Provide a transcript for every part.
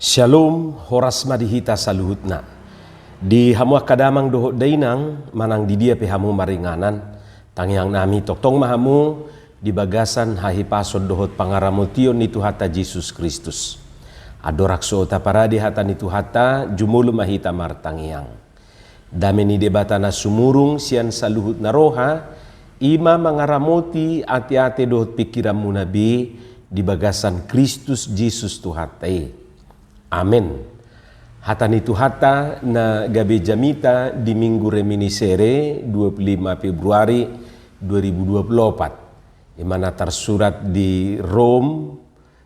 Shalom, horas madihita saluhutna. Di hamu kadamang dohot dainang, manang di dia pe hamu maringanan. Tangyang nami toktong mahamu di bagasan hahi pasod dohot pangaramultion ni Tuhata Yesus Kristus. Adorak so taparadi hata ni Tuhata jumulu mahita martangyang. Dami ni debata na sumurung sian saluhut na roha, ima mangaramoti ati-ati dohot pikiran munabi di bagasan Kristus Yesus Tuhatai. Amin. Hata ni Tuhata na gabi jamita di minggu reminiscere 25 Februari 2024. Di mana tersurat di Rom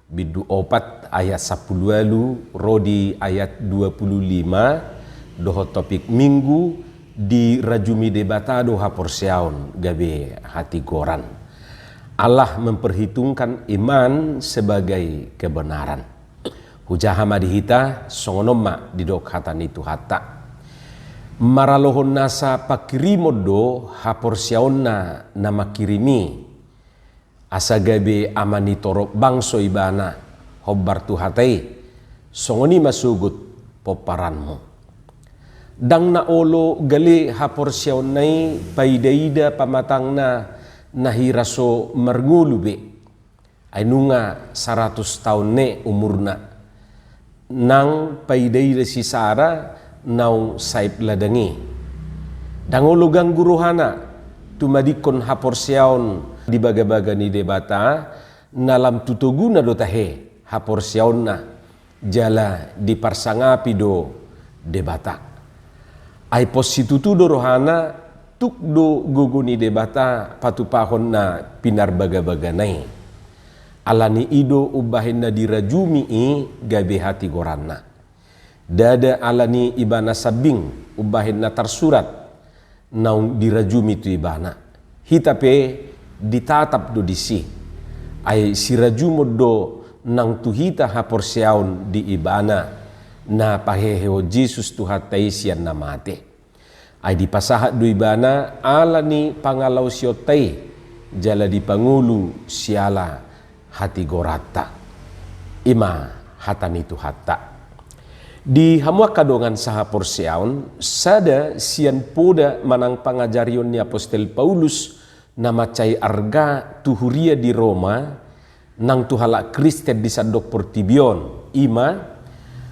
bidu 4 ayat 10 rodi ayat 25 doho topik minggu di rajumi debatado haporseaun gabi hati goran. Allah memperhitungkan iman sebagai kebenaran. Hujah madihita songonoma di dok hata ni Tuhata. Maralohon nasa pakirimodo haporsiaonna nama kirimi. Asagabe amani torok bangso ibana hobbar Tuhatai. Songoni masugut poparanmu. Dang na olo gali haporsiaonnai paidaida pamatangna nahiraso marngulube. Ainunga 100 tahun ne umurna. Nang paidaida si Sara naung saib ladangi. Dangolo gangguruhana tumadikon haporsiaon di baga-baga ni debata nalam tutuguna do tahe haporsiaonna jala di parsangapi do debata. Ai positutu do rohana tuk do guguni debata patupahon na pinar baga-baga nai. Alani ido ubahin na dirajumi gabe hati goranna. Dada alani ibana sabing ubahin na tersurat naung dirajumi tu ibana. Hitape ditatap do disi. Ay sirajumo do nang tuhita haporseaun di ibana na paheheo Jesus Tuhatai sian namate. Ay dipasahat do ibana alani pangalaw siyotai jala di pangulu siala hati gorata. Ima hata ni Tuhata. Di hamua kadongan saha porseaun sada sian poda manang pangajarion ni Apostel Paulus nama cai arga tuhuria di Roma nang tuhala Kristen di sadok portibion. Ima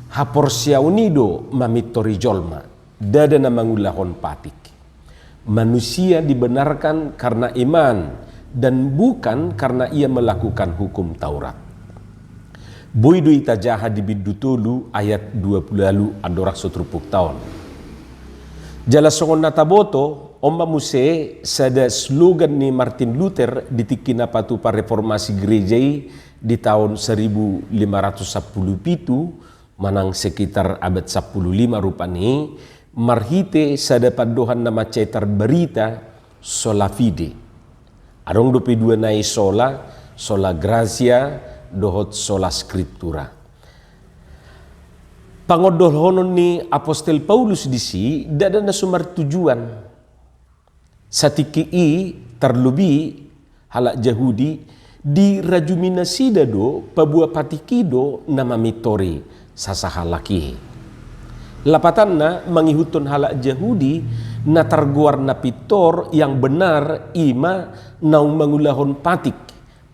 haporseaunido mamitori jolma dada na mangulahon patik. Manusia dibenarkan karena iman dan bukan karena ia melakukan hukum Taurat. Boidu itajaha di bidutulu ayat 20 lalu adorak sotrupuk tahun. Jala songon nataboto omba muse sada slogan ni Martin Luther ditikina patupa reformasi gerejai di tahun 1517 manang sekitar abad 15 rupani marhite sada padohan nama cetar berita sola fide. Adong dope dua nai sola gracia, dohot sola scriptura. Pangodolhonon ni Apostel Paulus disi dada na sumar tujuan. Satiki terlebih halak Yahudi di rajumina sida do pabua patikido nama mitori sasahalaki. Lapatanna mangihutun halak Yahudi na targuar na pitor yang benar ima naung mangulahon patik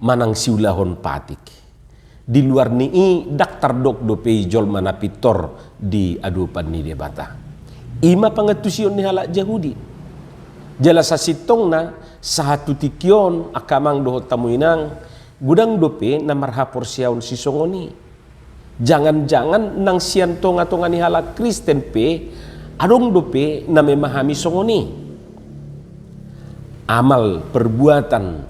manang siulahon patik. Di luar ni daktar dok do pejol mana pitor di adupan ni debata. Ima pangatusion ni halak Yahudi. Jala sasitong na sahatu tikion akamang dohot tamuinang gudang dope na marhapor siyaon si songoni. Jangan-jangan nang sian tonga-tonga ni halak Kristen pe adong dope na memahami songoni. Amal perbuatan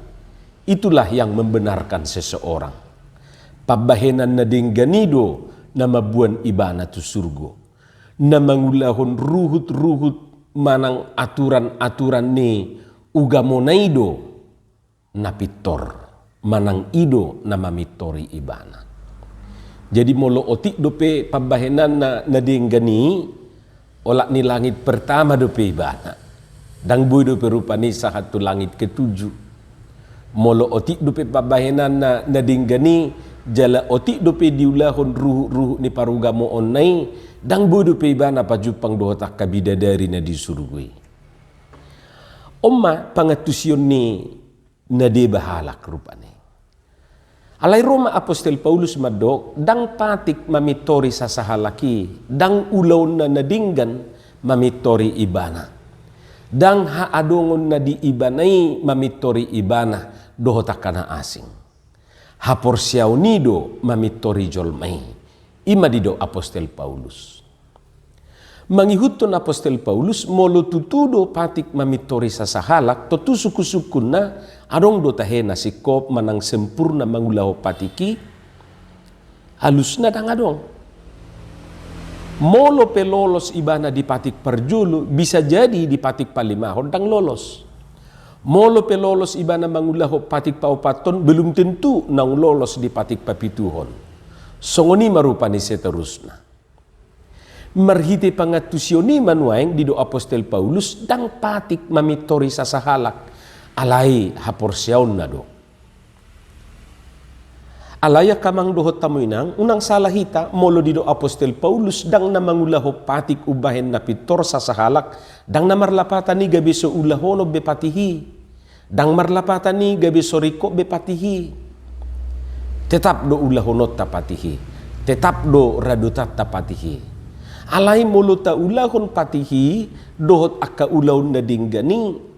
itulah yang membenarkan seseorang. Pabahenan na dengganido na mabuan ibana tu surgo. Na mangulahon ruhut-ruhut manang aturan-aturan ni ugamonaido na pitor. Manang ido na mamitori ibana. Jadi molo otik dope pabahenan na denggani olak ni langit pertama dope ibana. Dang boy dope rupani sahatu langit ketujuh. Molo otik dope pabahenan na denggani jala otik dope diulahon ruh-ruh ni parugamo onai dang bodo pe ibana pajupang dohotak kabidadari na disurugui. Omma pangatusyon ni nade bahalak rupane. Alay Roma Apostol Paulus madok dang patik mamitori sa sahalaki dang ulaw na nadinggan mamitori ibana. Dang haadongon na di ibanay mamitori ibana dohotak kana asing. Haporsiaw nido mamitori jolmay. Ima dido Apostol Paulus. Mangihuton Apostol Paulus molo tutudo patik mamitori sa sahalak totu suku-sukun na adong do tahena sikop manang sempurna mangulaho patiki halus na dang adong. Molo pe lolos ibana di patik parjulu bisa jadi di patik palimahon dang lolos. Molo pe lolos ibana mangulaho patik paupaton belum tentu nang lolos di patik papituhon. Songoni marupani seterusna. Marhiti pangatusyoni manuaing dido Apostol Paulus dang patik mamitori sa sahalak alai haporsyaon na do. Alaya kamang dohot tamuinang unang salahita molo dido Apostol Paulus dang namangulaho patik ubahen na pitor sa sahalak dang namarlapatan ni gabi so ulahono bepatihi dang marlapatan ni gabi so riko bepatihi tetap do ulahonot tapatihi tetap do radutat tapatihi alai molo ta ulahon patihi dohot akka ulahon na dinggani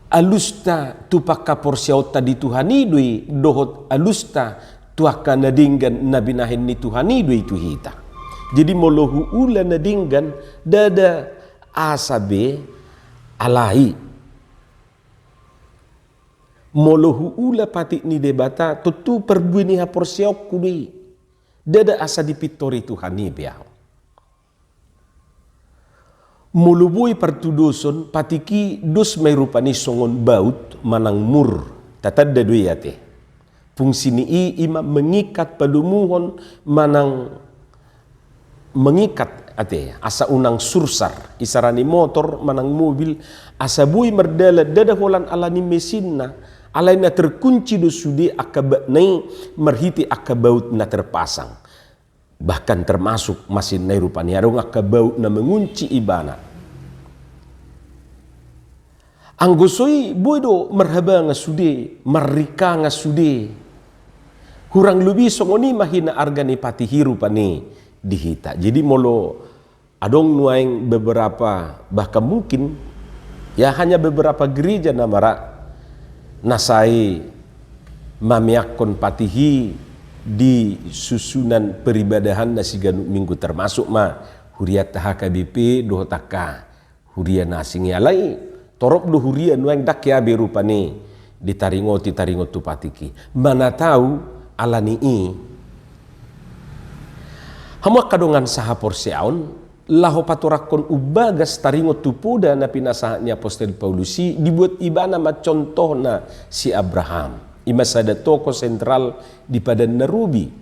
alusta tupaka porsyaot tadi Tuhani dui dohot alusta tuaka nadinggan nabinahin ni Tuhani dui tuhita. Jadi molohu ula nadinggan dada asabe alai. Molohu ula patik ni debata tutu perbuini ha porsyaok kudui. Dada asa dipitori Tuhani biao. Mulubui pertuduson patiki dos may rupani songon baut manang mur tatad da duyate fungsi ni ima mengikat padumuhon manang mengikat ate asa unang sursar isarani motor manang mobil asa bui merdala dada holan alani mesinna alaina terkunci do sudi akaba nai merhiti akabaut na terpasang bahkan termasuk masin nai rupani arong akabaut na mengunci ibana. Anggosoi bodo merhaba nga sude, marrika nga sude. Hurang lubi songoni mahina argani patihiru pani dihita. Jadi molo adong nuaing beberapa bahkan mungkin ya hanya beberapa gereja namara nasai mamiakon patihi di susunan peribadahan nasiganu minggu termasuk ma huriat HKBP dohotaka hurian asing yalai torok do hurian nuang dak ya berupani ditaringoti tu patiki mana tahu alani i hamu kadongan saha porseaon laho paturakon ubagas taringot tu puda na pinasahanya Apostol Paulusi dibuat ibana macontohna si Abraham imasada toko sentral di padan narubi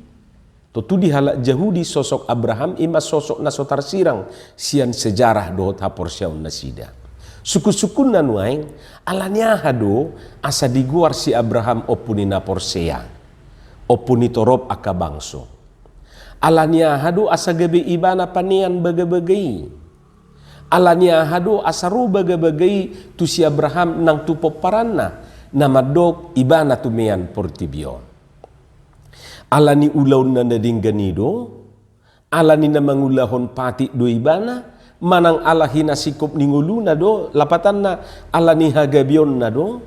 tu dihalak Yahudi sosok Abraham ima sosok nasotar sirang sian sejarah dohot ha porseaon nasida. Suku-sukun nanuaing alanya hado asa diguar si Abraham opuni na porsea opuni torop aka bangso alanya hado asa gabe ibana panian baga-bagai alanya hado asa ru baga-bagai tu si Abraham nang tupop paranna namadok ibana tumean portibion alani ulaw na nadingganido alani na mangulahon pati do ibana manang ala hina sikop ningulu na do lapatan na ala ni hagabion na do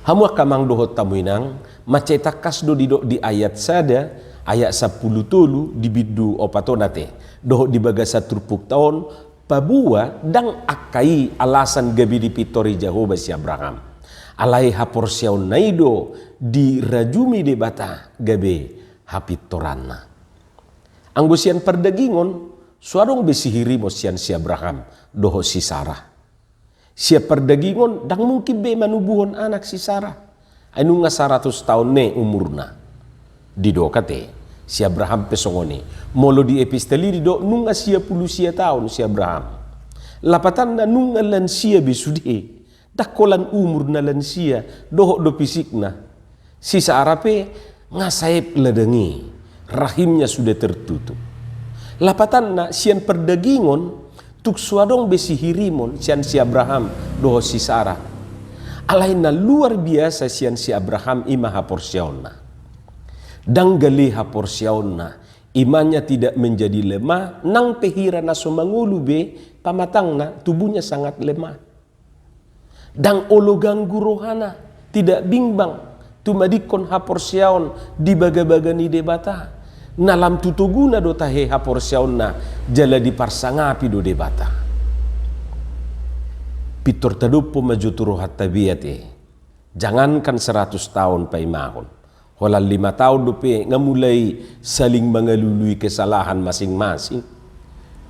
hamu kamang dohot tamuinang macetakas do di ayat sada ayat 10 tolu di bidu opatonate dohot di bagasa turpuk tahun pabua dang akai alasan gabi di pitori Jehovah si Abraham alai haporsyaon naido di rajumi de bata gabe hapitoranna anggusian perdagingon suarong besihiri mosian si Abraham doho si Sarah. Siap perdagingon dang mungkin be manubuhon anak si Sarah. Anu nga 100 tahun ne umurna. Dido kate si Abraham pesongoni. Molo di episteli dido nunga sia puluh sia tahun si Abraham. Lapatan na nunga lansia besude. Dakolan umur na lansia doho do pisik na. Si Sarah pe ngasaip ledengi, rahimnya sudah tertutup. Lapatanna sian perdagingon tuk suadong besi hirimon sian si Abraham doho si Sarah. Alaina luar biasa sian si Abraham ima haporsiaonna. Dang gali haporsiaonna, imannya tidak menjadi lemah, nang pehira naso mangulu be pamatangna tubuhnya sangat lemah. Dang olo ganggu rohana, tidak bimbang, tumadikon haporsiaon di baga-baga ni debata. Nalam tutuguna do tahe haporsiaonna jala di parsangapi do debata. Pitor tadupo majuturo hattabiate. Jangankan 100 tahun paimahon. Walau 5 tahun dope ngamulai saling mengelului kesalahan masing-masing.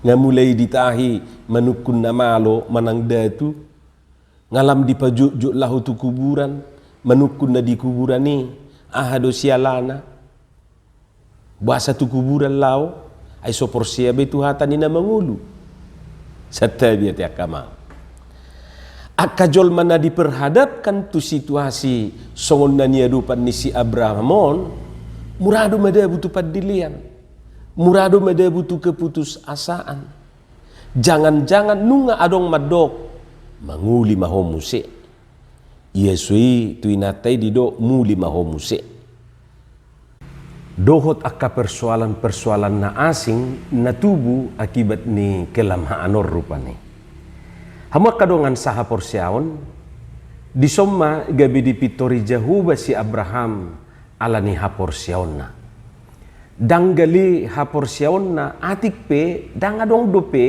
Ngamulai ditahi manukun namalo manang datu. Ngalam dipajuk-juk lahu tu kuburan. Manukun na di kuburan ni ahado sialana. Bahasa tu kuburan lau ay sopor siya betu hata ni na mangulu. Sa tabiat akama. Akajol mana diperhadapkan tu situasi songon na niadupan ni si Abrahamon, murado mada butuh padilian, murado mada butuh keputus asaan. Jangan-jangan nunga adong madok manguli mahomuse. Yesui tu inatai dido muli mahomuse. Dohot akka persoalan-persoalan na asing na tubu akibat ni kelamhaanor rupani. Hama kadongan saha porsiaon di somma gabi di pitori jahuba si Abraham ala ni haporsiaonna. Danggali haporsiaonna atik pe dang adong dope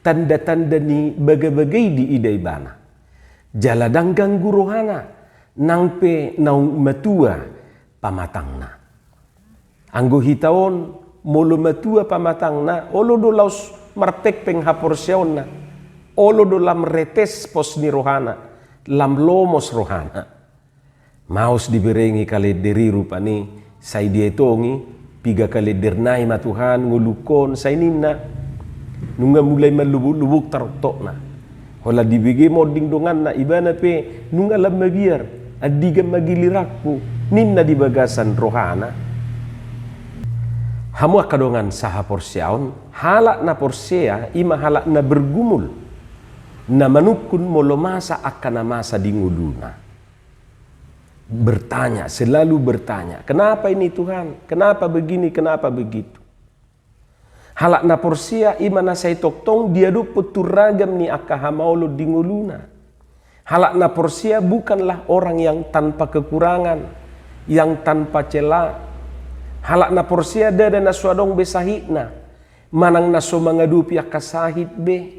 tanda-tanda ni baga-bagay di idai bana. Jala danggang guruhana nang pe naung matua pamatangna. Anggo hitaon molo matua pamatangna olo do laus martek peng haporsiaonna. Olo do lam retes pos ni rohana, lam lomos rohana. Maus diberengi kali diri rupani, say dia tongi, piga kali dernai matuhan, ngulukon, say nina. Nunga mulai malubuk-lubuk tartok na. Hola dibigi moding dongan na ibana pe, nunga lam mabiar, adiga magilirakku, nina di bagasan rohana. Hamua kadongan saha porsiaon, halak na porsia, ima halak na bergumul. Na manukun molo masa akan masa di nguluna. Bertanya, selalu bertanya, kenapa ini Tuhan? Kenapa begini, kenapa begitu? Halak na porsia imana say toktong dia do peturagam ni akahamaulo di nguluna. Halak na porsia bukanlah orang yang tanpa kekurangan, yang tanpa cela. Halak na porsia dada na suadong besahitna, manang naso mangadupi akasahit be.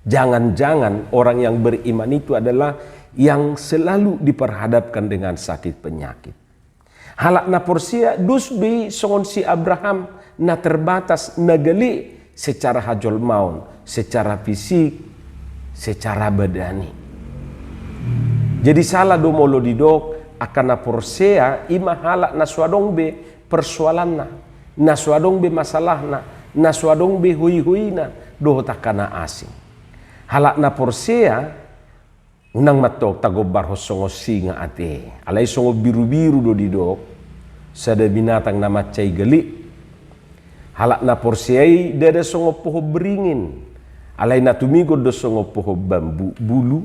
Jangan-jangan orang yang beriman itu adalah yang selalu diperhadapkan dengan sakit penyakit. Halak na porsia dus bi songon si Abraham na terbatas nagali secara hajol maun, secara fisik, secara badani. Jadi salah do molo didok akan na porsia ima halak na suadong be persoalanna, na suadong be masalahna, na suadong be hui-huina do takana asing. Halak na porsia unang matok tagobar hosongo singa ate. Alay songo biru-biru do didok sada binatang na macay gali. Halak na porsiay dada songo poho beringin. Alay na tumigod do songo poho bambu bulu.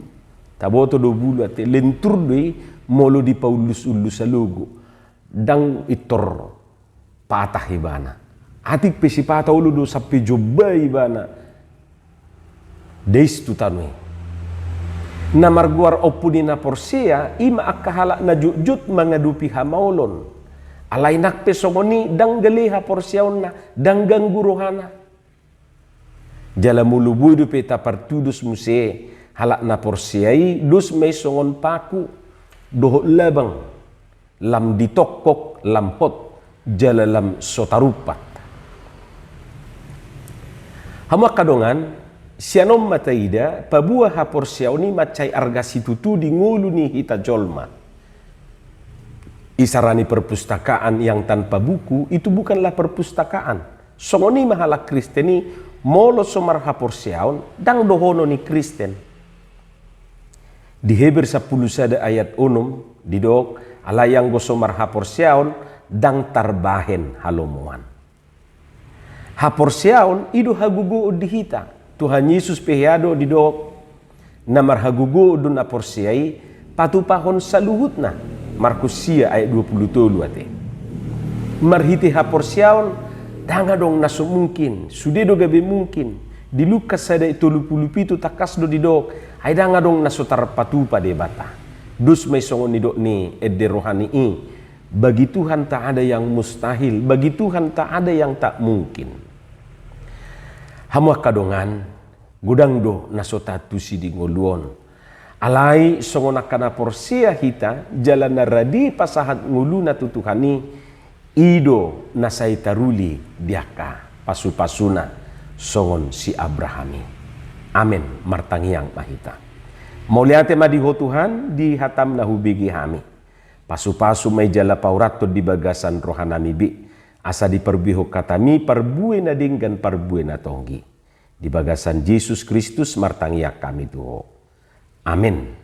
Taboto do bulu ate lentur doy molo di paulus-ulus salugo. Dang itor patah ibana. Atik pesi patah ulu do sapi joba ibana. Deis tu tanui. Na marguar opuni na porsia ima akahala na jujut mangadupi hamaulon. Alay nakpe songoni dang galiha porsiaon na danggang guruhana. Jala mulubuy du peta partudus muse halak na porsiai dus may songon paku doho labang lam ditokok lam hot jala lam sotarupat. Hama kadongan sianom mataida pabuah haporsiaoni macai argasi tutu di ngulu ni hita jolma. Isarani perpustakaan yang tanpa buku itu bukanlah perpustakaan. Songoni mahala Kristeni molo somar haporsiaon dang dohono ni Kristen. Di Heber 10 sada ayat 6 didok ala yang gosomar hapor siaon dang tarbahen halomuan. Hapor siaon idu hagugu udihita. Tuhan Yesus pehiado di dok namar hagugu udun apor siai patupahon saluhutna. Markus sia ayat 20 ate. Marhiti hapor siaon danga dong naso mungkin, sudedo gabe mungkin. Di Lukas ada itu lupu-lupu takas do di dok. Ay danga dong naso tarpatupa de bata. Dus may songon ni dok ni edde rohani i. Bagi Tuhan tak ada yang mustahil, bagi Tuhan tak ada yang tak mungkin. Hamuak kadongan, gudang do naso tatusi di ngoluon. Alai songonakana porsia hita jalan naradi pasahat nguluna tutuhani ido nasai taruli diaka pasu-pasuna songon si Abrahami. Amin martangiang mahita. Mauliate madiho Tuhan di hatam nahubigi hami. Pasu-pasu may jala paurato di bagasan rohanami bi. Asa di perbiho katami parbue na dinggan parbue na tonggi. Di bagasan Yesus Kristus martangiak kami tuho. Amin.